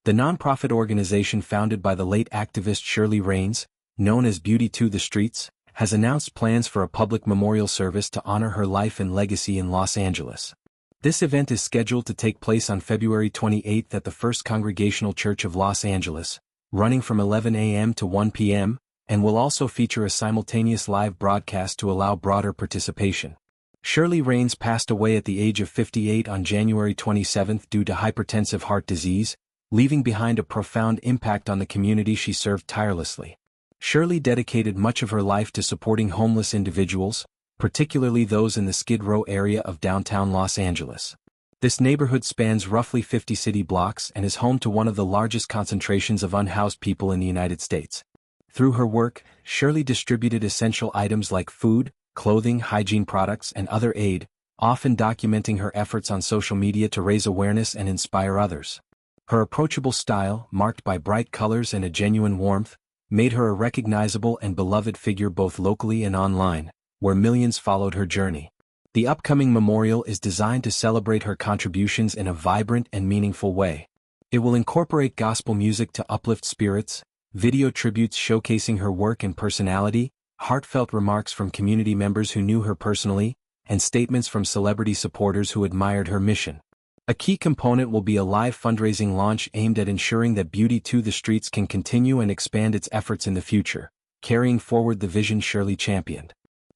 The nonprofit organization founded by the late activist Shirley Raines, known as Beauty to the Streetz, has announced plans for a public memorial service to honor her life and legacy in Los Angeles. This event is scheduled to take place on February 28 at the First Congregational Church of Los Angeles, running from 11 a.m. to 1 p.m., and will also feature a simultaneous live broadcast to allow broader participation. Shirley Raines passed away at the age of 58 on January 27 due to hypertensive heart disease, leaving behind a profound impact on the community she served tirelessly. Shirley dedicated much of her life to supporting homeless individuals, particularly those in the Skid Row area of downtown Los Angeles. This neighborhood spans roughly 50 city blocks and is home to one of the largest concentrations of unhoused people in the United States. Through her work, Shirley distributed essential items like food, clothing, hygiene products, and other aid, often documenting her efforts on social media to raise awareness and inspire others. Her approachable style, marked by bright colors and a genuine warmth, made her a recognizable and beloved figure both locally and online, where millions followed her journey. The upcoming memorial is designed to celebrate her contributions in a vibrant and meaningful way. It will incorporate gospel music to uplift spirits, video tributes showcasing her work and personality, heartfelt remarks from community members who knew her personally, and statements from celebrity supporters who admired her mission. A key component will be a live fundraising launch aimed at ensuring that Beauty to the Streetz can continue and expand its efforts in the future, carrying forward the vision Shirley championed.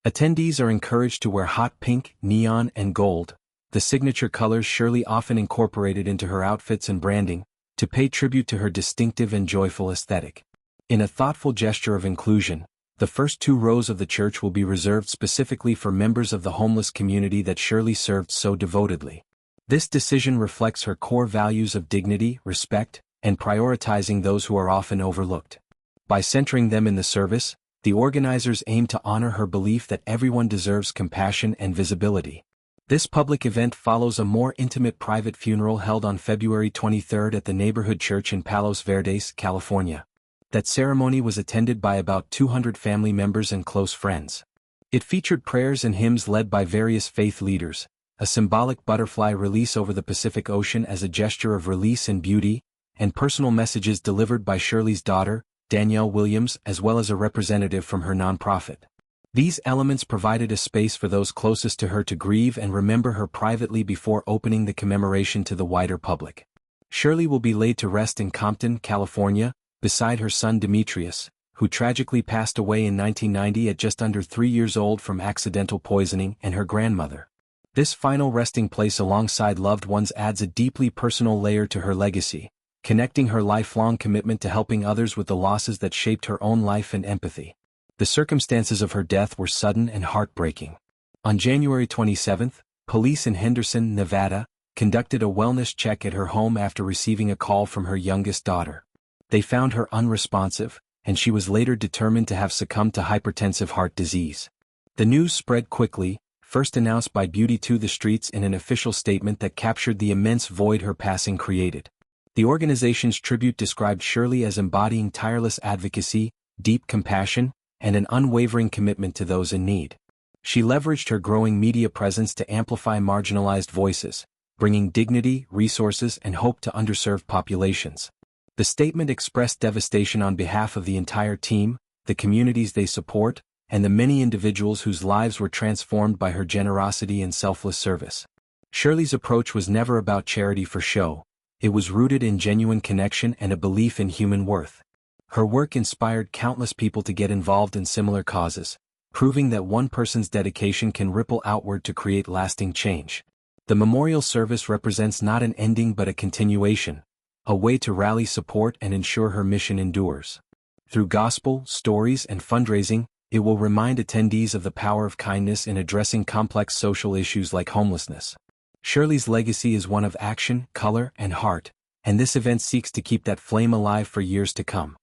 Attendees are encouraged to wear hot pink, neon, and gold, the signature colors Shirley often incorporated into her outfits and branding, to pay tribute to her distinctive and joyful aesthetic. In a thoughtful gesture of inclusion, the first 2 rows of the church will be reserved specifically for members of the homeless community that Shirley served so devotedly. This decision reflects her core values of dignity, respect, and prioritizing those who are often overlooked. By centering them in the service, the organizers aim to honor her belief that everyone deserves compassion and visibility. This public event follows a more intimate private funeral held on February 23 at the neighborhood church in Palos Verdes, California. That ceremony was attended by about 200 family members and close friends. It featured prayers and hymns led by various faith leaders, a symbolic butterfly release over the Pacific Ocean as a gesture of release and beauty, and personal messages delivered by Shirley's daughter, Danielle Williams, as well as a representative from her nonprofit. These elements provided a space for those closest to her to grieve and remember her privately before opening the commemoration to the wider public. Shirley will be laid to rest in Compton, California, beside her son Demetrius, who tragically passed away in 1990 at just under 3 years old from accidental poisoning, and her grandmother. This final resting place alongside loved ones adds a deeply personal layer to her legacy, connecting her lifelong commitment to helping others with the losses that shaped her own life and empathy. The circumstances of her death were sudden and heartbreaking. On January 27, police in Henderson, Nevada, conducted a wellness check at her home after receiving a call from her youngest daughter. They found her unresponsive, and she was later determined to have succumbed to hypertensive heart disease. The news spread quickly, first announced by Beauty to the Streetz in an official statement that captured the immense void her passing created. The organization's tribute described Shirley as embodying tireless advocacy, deep compassion, and an unwavering commitment to those in need. She leveraged her growing media presence to amplify marginalized voices, bringing dignity, resources, and hope to underserved populations. The statement expressed devastation on behalf of the entire team, the communities they support, and the many individuals whose lives were transformed by her generosity and selfless service. Shirley's approach was never about charity for show. It was rooted in genuine connection and a belief in human worth. Her work inspired countless people to get involved in similar causes, proving that one person's dedication can ripple outward to create lasting change. The memorial service represents not an ending but a continuation, a way to rally support and ensure her mission endures. Through gospel, stories, and fundraising, it will remind attendees of the power of kindness in addressing complex social issues like homelessness. Shirley's legacy is one of action, color, and heart, and this event seeks to keep that flame alive for years to come.